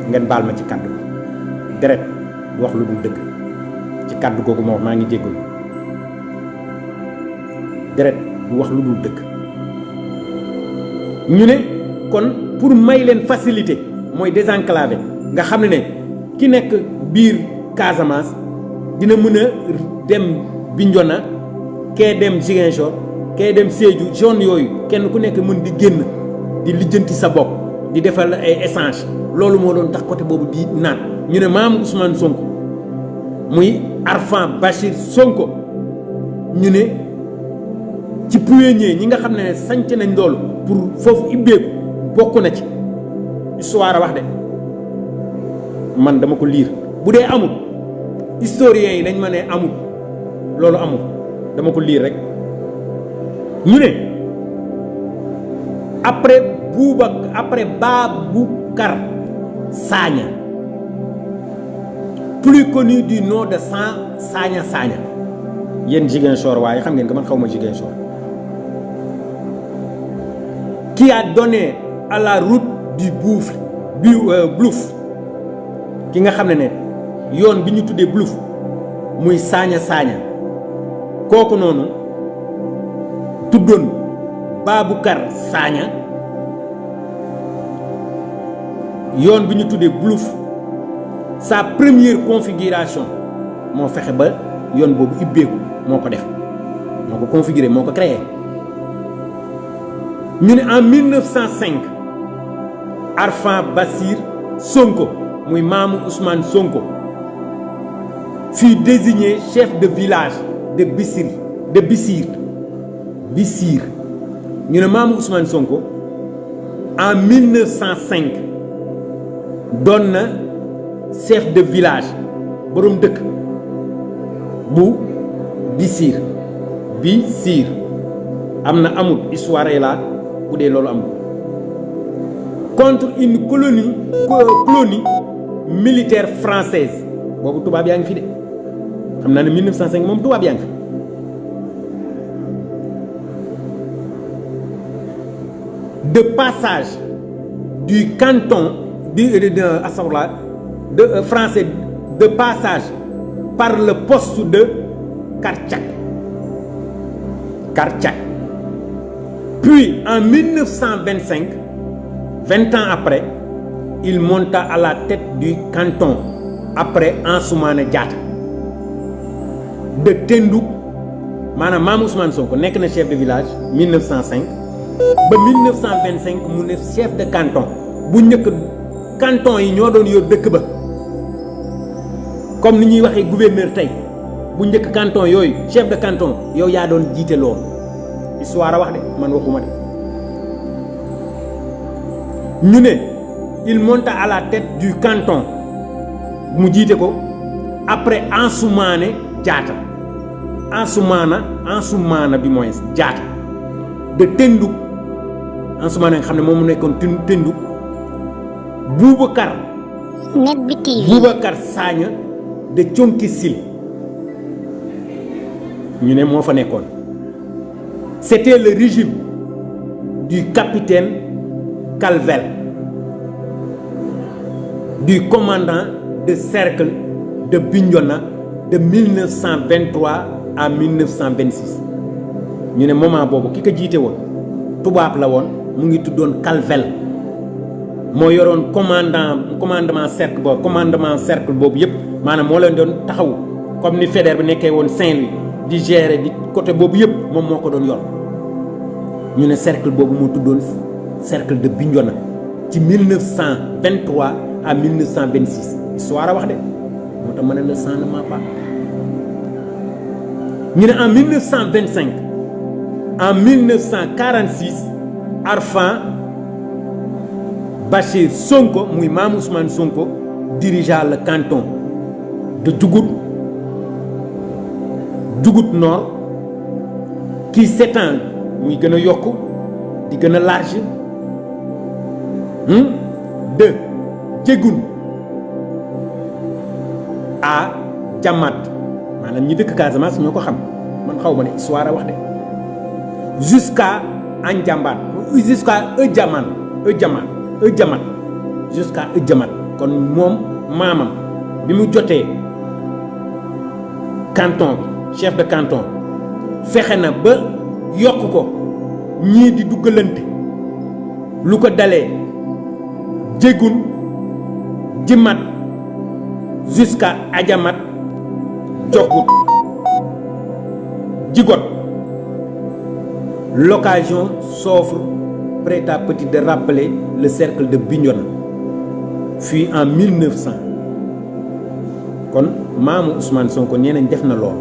Speaker 2: ngeen baal ma ci kàddu deret du wax lu dul dëgg ci kàddu googu moo maa ngi jéggul deret du wax lu dul dëgg ñu ne kon pour may leen facilité mooy désenclavé nga xam ne ki nekk biir Casamance dina mën a dem Bignona kee dem Ziguinchor kee dem Sédhiou zone yooyu kenn ku nekk mën di génn di lijjanti sa bopp di defal ay échange loolu moo doon tax côté boobu di naan ñu ne maamu Ousmane Sonko muy Arfan Bachir Sonko ñu ne ci pionnier ñi nga xam ne sanc nañ loolu pour foofu ibbeeku bokk na ci histoire a wax de man dama ko lire bu dee amul historiens yi dañ ma ne amul loolu amul dama ko lire rek ñu ne après Baboucar Sagna plus connu du nom de Sagna yéen Ziguinchor waaye xam ngeen que man xaw ma Ziguinchor qui a donné à la route du Blouf ki nga xam ne yoon bi ñu tuddee Blouf muy Sagna kooku noonu tuddoon Baboucar Sagna yoon bi ñu tuddee Blouf sa première configuration moo fexe ba yoon boobu ibbeeku moo ko def moo ko configuré moo ko créé ñu ne en 1905 Arfan Bassir Sonko muy maamu Ousmane Sonko fut désigné chef de village de Bissir ñu ne maamu Ousmane Sonko en 1905 doon na chef de village borom dëkk bu Bissir am na amul histoire yi la bu dee loolu amul contre une colonie militaire française boobu tubaab yaa ngi fi de xam naa ne 1905 moom tubaab yaa ngi fi de passage du canton français de passage par le poste de Kartchak. Puis en 1925, 20 ans après, il monta à la tête du canton après Ansoumana Diatta. De Tendouk, maanaam Mame Ousmane Sonko nekk na chef de village 1905 ba 1925 mu ne chef de canton bu njëkk canton yi ñoo doon yor dëkk ba comme ni ñuy waxee gouverneur tey bu njëkk canton yooyu chef de canton yow yaa doon jiite loolu histoire a wax de man waxuma de ñu ne il monta à la tête du canton mu jiite ko après Ansoumana Diatta Ansoumana bi mooy Diatta de Tendouk Ansoumana nga xam ne moom mu nekkoon Tendouk Boubacar
Speaker 1: Net Bi TV
Speaker 2: Boubacar Sagna de Thionck-Essyl ñu ne moo fa nekkoon c'était le régime du capitaine Calvel du commandant de cercle de Bignona de 1923 à 1926 ñu ne moment boobu ki ko jiite woon tubaab la woon mu ngi tuddoon Calvel moo yoroon commandement cercle boobu yëpp maanaam moo leen doon taxawu comme ni Faidherbe bi nekkee woon Saint-Louis di gérer di côté boobu yëpp moom moo ko doon yor ñu ne cercle boobu moo tuddoon cercle de Bignona ci 1923 à 1926 histoire a wax de moo tax ma ne le sang ne ment pas ñu ne en 1925 en 1946 Arfan Bachir Sonko muy Mame Ousmane Sonko dirigea le canton de Djougout Nord qui s'étend muy gën a yokk di gën a large de Djegoun à Djamat maanaam ñi dëkk Casamance ñoo ko xam man xaw ma ne histoire a wax de jusqu'à Andiambat jusqu'à Eudjaman jusqu'à Eudjamat kon moom maamam bi mu jotee canton bi chef de canton fexe na ba yokk ko ñii di duggalante lu ko dalee Djegoun Djimat jusqu'à Adjamat Djigot. L'occasion s'offre prêt à petit de rappeler le cercle de Bignona fii en 1900 kon Mame Ousmane Sonko nee nañ def na lool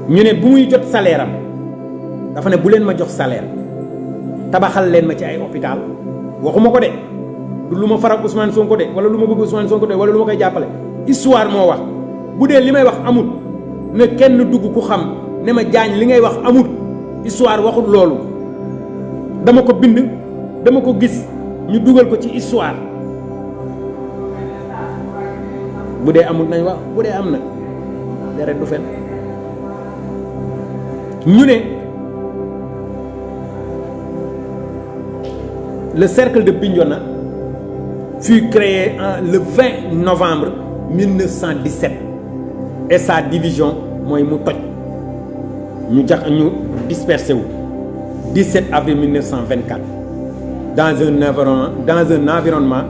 Speaker 2: ñu ne bu muy jot salaire am dafa ne bu leen ma jox salaire tabaxal leen ma ci ay hôpital waxuma ko de du lu ma faral Ousmane Sonko de wala lu ma bëgg Ousmane Sonko de wala lu ma koy jàppale histoire moo wax bu dee li may wax amul ne kenn dugg ku xam ne ma jaañ li ngay wax amul histoire waxul loolu dama ko bind dama ko gis ñu dugal ko ci histoire bu dee amul nañ wax bu dee am na deret du fen ñu ne le cercle de Bignona fut créé le 20 novembre 1917 et sa division mooy mu toj ñu dispersé wu 17 avril 1924 dans un environnement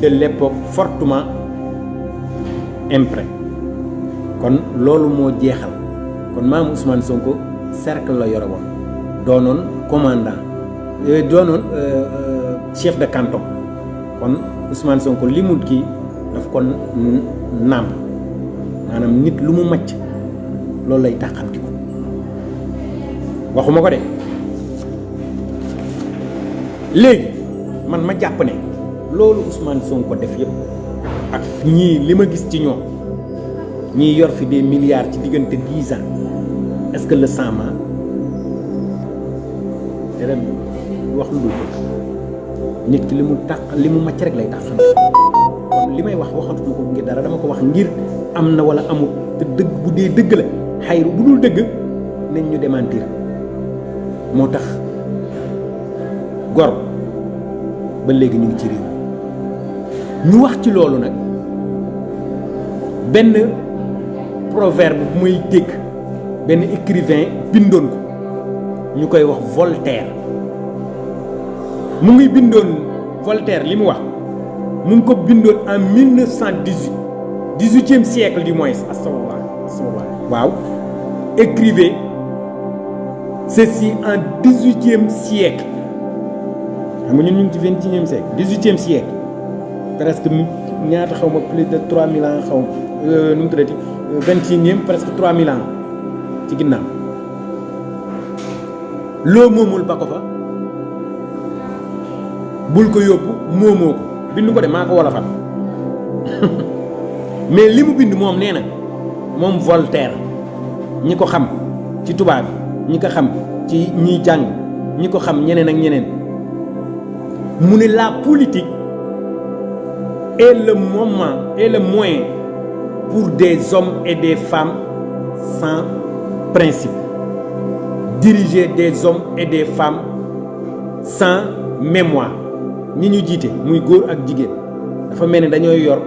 Speaker 2: de l'époque fortement imprégné kon loolu moo jeexal kon Mame Ousmane Sonko cercle la yore woon doonoon commandant doonoon chef de canton kon Ousmane Sonko li mu kii daf ko naam maanaam nit lu mu macc loolu lay taxamti ko waxuma ko de léegi man ma jàpp ne loolu Ousmane Sonko def yëpp ak ñii li ma gis ci ñoom ñii yor fi des milliards ci diggante 10 ans est-ce que le sang ment te ren wax lu dul nit ki li mu macc rek lay taxamti kon li may wax waxatuma ko ngir dara dama ko wax ngir am na wala amul te dëgg bu dee dëgg la xayru bu dul dëgg nañ ñu démentir moo tax gor ba léegi ñu ngi ci réew ñu wax ci loolu nag benn proverbe bu muy dégg benn écrivain bindoon ko ñu koy wax Voltaire mu ngi bindoon Voltaire li mu wax mu ngi ko bindoon en 1918 18e siècle du moins astafurlah waaw écrivait ceci en 18e siècle xam nga ñun ñu ngi ci 21e siècle 18e siècle presque ñaata xaw ma plus de 3000 ans xaw ma nu mu tuddati 21e presque 3000 ans ci ginnaaw loo moomul ba ko fa bul ko yóbbu moomoo ko bind ko de maa ko wolofal mais li mu bind moom nee na moom Voltaire ñi ko xam ci tubaab ñi ko xam ci ñiy jàng ñi ko xam ñeneen ak ñeneen mu ne la politique est le moment et le moyen pour des hommes et des femmes sans principe diriger des hommes et des femmes sans mémoire ñi ñu jiite muy góor ak jigéen dafa mel ni dañoo yor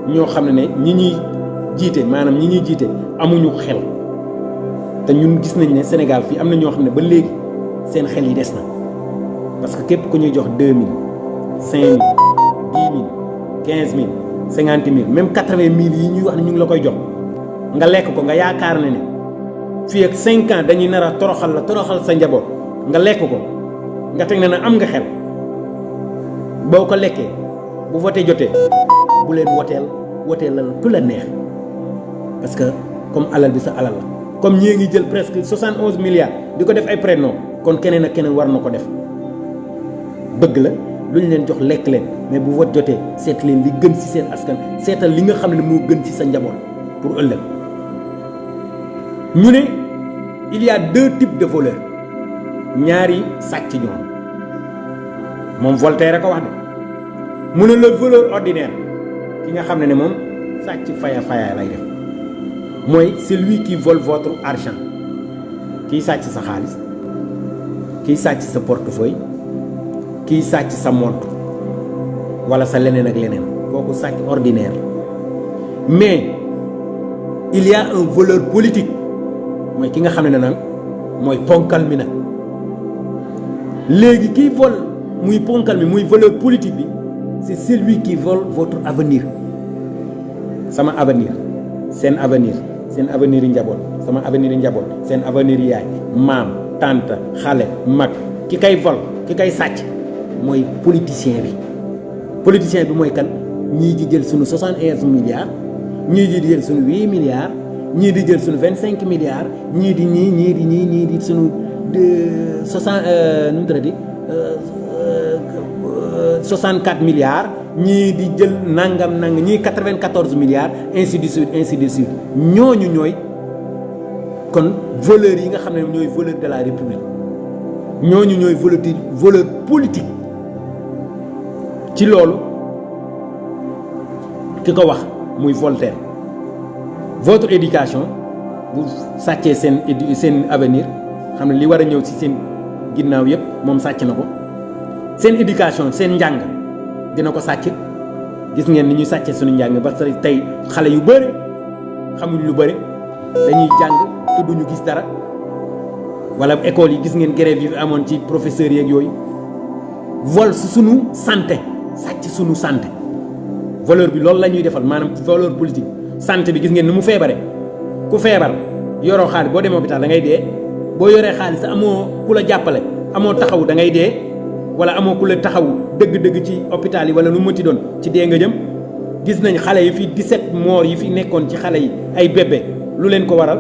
Speaker 2: ñoo xam ne ñi ñuy jiite maanaam ñi ñuy jiite amuñu xel te ñun gis nañ ne Sénégal fii am na ñoo xam ne ba léegi seen xel yi des na parce que képp ku ñuy jox 2000 5000 10000 15000 50000 même 80000 yi ñuy wax ne ñu ngi la koy jox nga lekk ko nga yaakaar ne fii ak 5 ans dañuy nar a toroxal sa njaboot nga lekk ko nga teg ne na am nga xel boo ko lekkee bu voté jotee bu leen woteelal ku la neex parce que comme alal bi sa alal la comme ñii ngi jël presque 71 milliards di ko def ay prêt non kon keneen ak keneen war na ko def bëgg la lu ñu leen jox lekk leen mais bu vote jotee seet leen li gën ci seen askan seetal li nga xam ne moo gën ci sa njaboot pour ëllëg ñu ne il y a 2 types de voleurs ñaari sàcc ñoom moom Voltaire ko wax de mu ne le voleur ordinaire ki nga xam ne moom sàcc faya lay def mooy celui qui vole votre argent kiy sàcc sa xaalis kiy sàcc sa portefeuille kiy sàcc sa montre wala sa leneen ak leneen kooku sàcc ordinaire mais il y a un voleur politique mooy ki nga xam ne nag mooy ponkal mi nag léegi kiy vol muy ponkal mi muy voleur politique bi c'est celui qui vole votre avenir sama avenir seen avenir yi njaboot sama avenir yi njaboot seen avenir yi yaay maam tante xale mag ki kay vol ki kay sàcc mooy politicien bi mooy kan ñii di jël sunu 71 milliards ñii di jël sunu 8 milliards ñii di jël sunu 25 milliards ñii di sunu 64 milliards ñii di jël nangam ñii 94 milliards ainsi de suite ñooñu ñooy kon voleurs yi nga xam ne ñooy voleurs de la république ñooñu ñooy voleur politique ci loolu ki ko wax muy Voltaire votre éducation bu sàccee seen avenir xam ne li war a ñëw ci seen ginnaaw yépp moom sàcc na ko seen éducation seen njàng dina ko sàcc gis ngeen ni ñuy sàccee suñu njàng ba tey xale yu bëri xamuñ lu bëri dañuy jàng te duñu gis dara wala école yi gis ngeen grève yi amoon ci professeurs yeeg yooyu vol su suñu santé sàcc suñu santé voleur bi loolu la ñuy defal maanaam voleur politique santé bi gis ngeen ni mu feebare ku feebar yoroo xaalis boo demee hôpital da ngay dee boo yoree xaalis amoo ku la jàppale amoo taxaw da ngay dee wala amoo ku la taxaw dëgg-dëgg ci hôpital yi wala lu mënti doon ci dee nga jëm gis nañ xale yi fi 17 morts yi fi nekkoon ci xale yi ay bébé lu leen ko waral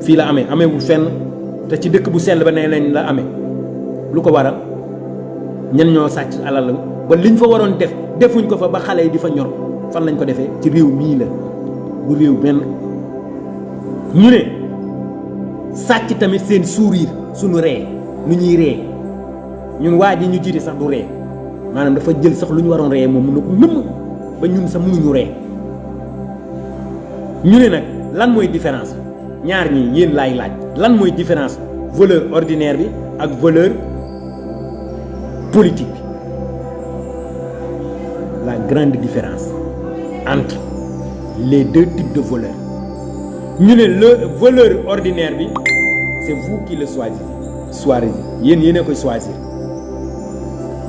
Speaker 2: fii la ameewul fenn te ci dëkk bu sell ba nee nañ la amee lu ko waral ñan ñoo sàcc alal la ba liñ fa waroon defuñ ko fa ba xale yi di fa ñor fan lañ ko defee ci réew mii la bu réew benn ñu ne sàcc tamit seen sourire suñu ree nu ñuy ree ñun waa ji ñu jiite sax du ree maanaam dafa jël sax lu ñu waroon ree moom mun na ko nëmm ba ñun sax mënuñu ree. ñu ne nag lan mooy différence ñaar ñi yéen laay laaj lan mooy différence voleur ordinaire bi ak voleur politique bi, la grande différence entre les deux types de voleurs. ñu ne le voleur ordinaire bi c'est vous qui le choisissez yéen a koy choisir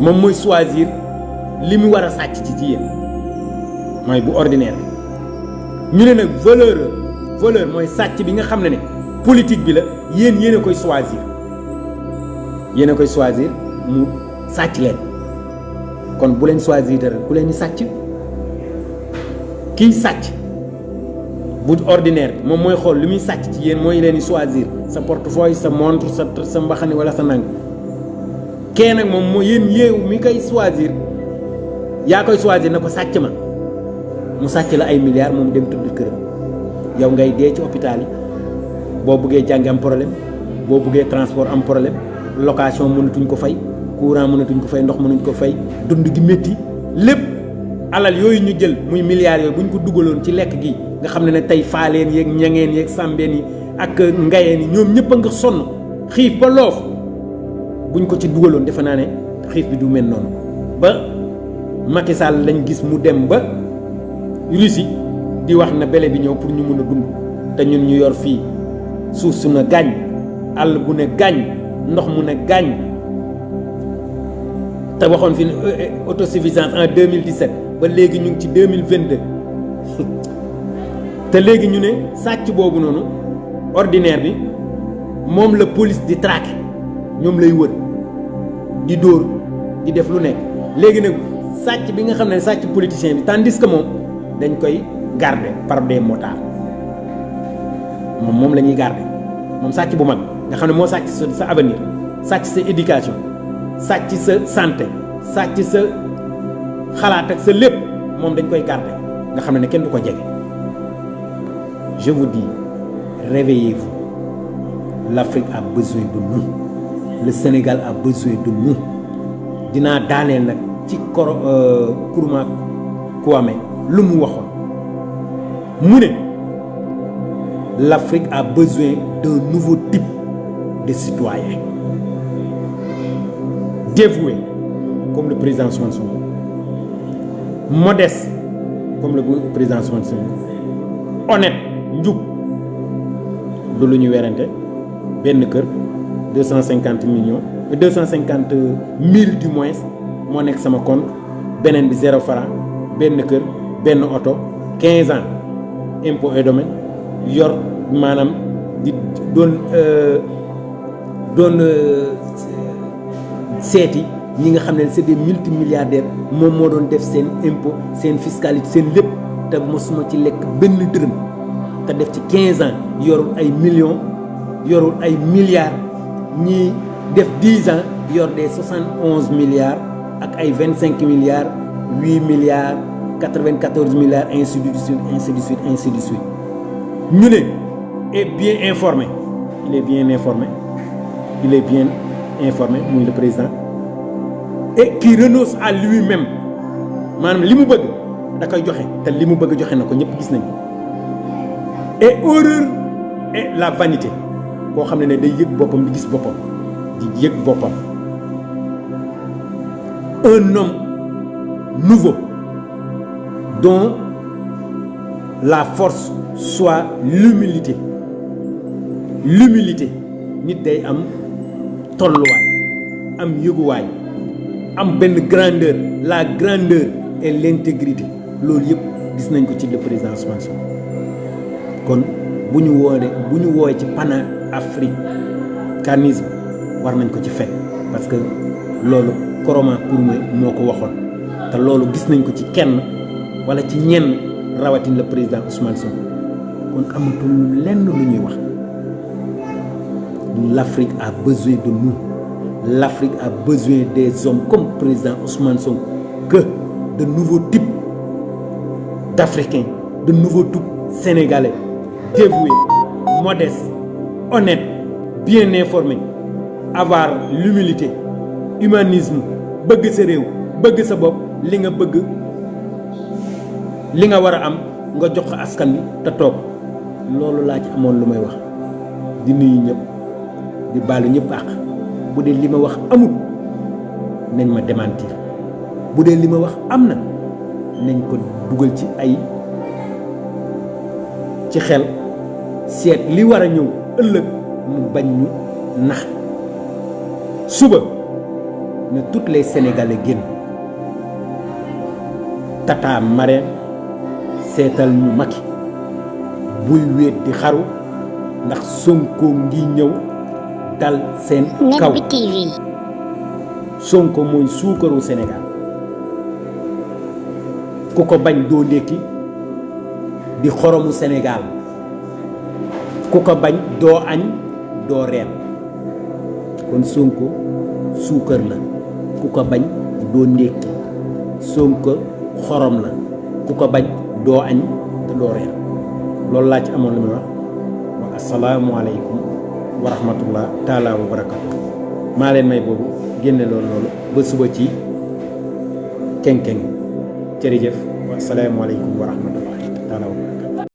Speaker 2: moom mooy choisir li mu war a sàcc ci yéen mooy bu ordinaire bi. ñu ne nag voleur mooy sàcc bi nga xam ne politique bi la yéen a koy choisir mu sàcc leen. kon bu leen choisir dara ku leen di sàcc kiy sàcc bu ordinaire bi moom mooy xool li muy sàcc ci yéen mooy leen di choisir sa portefeuille sa montre sa mbaxane wala sa nang kee nag moom moo yéen yéew mi koy choisir yaa koy choisir na ko sàcc ma mu sàcc la ay milliards moom dem tudd këram yow ngay dee ci hôpital yi boo buggee jàngi am problème boo buggee transport am problème location mënatuñ ko fay courant mënatuñ ko fay ndox mënuñ ko fay dund gi métti lépp alal yooyu ñu jël muy milliards yooyu bu ñu ko dugaloon ci lekk gi nga xam ne tey faaleen yeeg ñangeen yeeg sàmbeen yi ak ngayeen yi ñoom ñëpp a nga sonn xiif ba loof buñ ko ci dugaloon defe naa ne xiif bi du mel noonu ba Macky Sall lañ gis mu dem ba Russie di wax na bele bi ñëw pour ñu mun a dund te ñun ñu yor fii suuf su na gàññ àll bu ne gàññ ndox mu ne gàññ te waxoon fi autosuffisance en 2017 ba léegi ñu ngi ci 2022 te léegi ñu ne sàcc boobu noonu ordinaire bi moom la police di traquer ñoom lay wër di dóor di def lu nekk léegi nag sàcc bi nga xam ne sàcc politicien bi tandis que moom dañ koy garder par des motards moom la ñuy garder moom sàcc bu mag nga xam ne moo sàcc sa avenir sàcc sa éducation sàcc sa santé sàcc sa xalaat ak sa lépp moom dañ koy garder nga xam ne kenn du ko jege. Je vous dis, réveillez-vous. L'Afrique a besoin de nous. Le Sénégal a besoin de nous. dinaa daaneel nag ci Nkrumah Kwame lu mu waxoon mu ne l'Afrique a besoin d'un nouveau type de citoyen dévoué comme le président Ousmane Sonko, modeste comme le président Ousmane Sonko, honnête njub du lu ñu werante benn kër 250 millions 250 000 du moins moo nekk sama compte beneen bi 0 franc benn kër benn oto 15 ans impôt et domaine yor maanaam di doon seeti ñi nga xam ne c'est des multimilliardaires moom moo doon def seen impôt seen fiscalité seen lépp te mosuma ci lekk benn dërëm te def ci 15 ans yorul ay millions yorul ay milliards ñi def 10 ans yor des 71 milliards ak ay 25 milliards 8 milliards 94 milliards ainsi de suite ainsi de suite ainsi de suite ñu ne est bien informé il est bien informé muy le président et qui renonce à lui-même maanaam li mu bëgg da koy joxe te li mu bëgg joxe na ko ñëpp gis nañu et horreur et la vanité koo xam ne day yëg boppam di gis boppam di yëg boppam un homme nouveau dont la force soit l'humilité nit day am tolluwaay am yëguwaay am benn grandeur la grandeur et l'intégrité loolu yëpp gis nañ ko ci le président Ousmane Sonko kon bu ñu woowee ci panafricanisme war nañ ko ci fekk parce que loolu Nkrumah moo ko waxoon te loolu gis nañ ko ci kenn wala ci ñenn rawatina le président Ousmane Sonko kon amatul lenn lu ñuy wax. L'Afrique a besoin de nous. L'Afrique a besoin des hommes comme président Ousmane Sonko, que de nouveaux types d'Africains, de nouveaux types sénégalais, dévoués, modestes, honnêtes, bien informés, avoir l'humilité, humanisme, bëgg sa réew, bëgg sa bopp li nga bëgg li nga war a am nga jox ko askan wi te toog loolu laa ci amoon lu may wax di nuyu ñëpp di baalu ñëpp àq bu dee li ma wax amul nañ ma démentir bu dee li ma wax am na nañ ko dugal ci ay ci xel seet li war a ñëw ëllëg mu bañ ñu nax suba ne toutes les Sénégalais génn Tata Marème seetal ñu Macky bul wéet di xaru ndax Sonko ngi ñëw dal seen kaw.
Speaker 1: Net Bi TV.
Speaker 2: Sonko mooy suukaru Sénégal ku ko bañ doo ndékki di xoromu Sénégal ku ko bañ doo añ doo reer kon Sonko suukar la ku ko bañ doo ndékki Sonko xorom la ku ko bañ doo añ te doo reer loolu laa ci amoon lu muy wax wa asalaamualeykum wa rahmatullah taala wa barakatu maa leen may boobu génne loolu ba suba ci keng-keng jërëjëf wa asalaamualeykum wa rahmatullah taala wa barakatu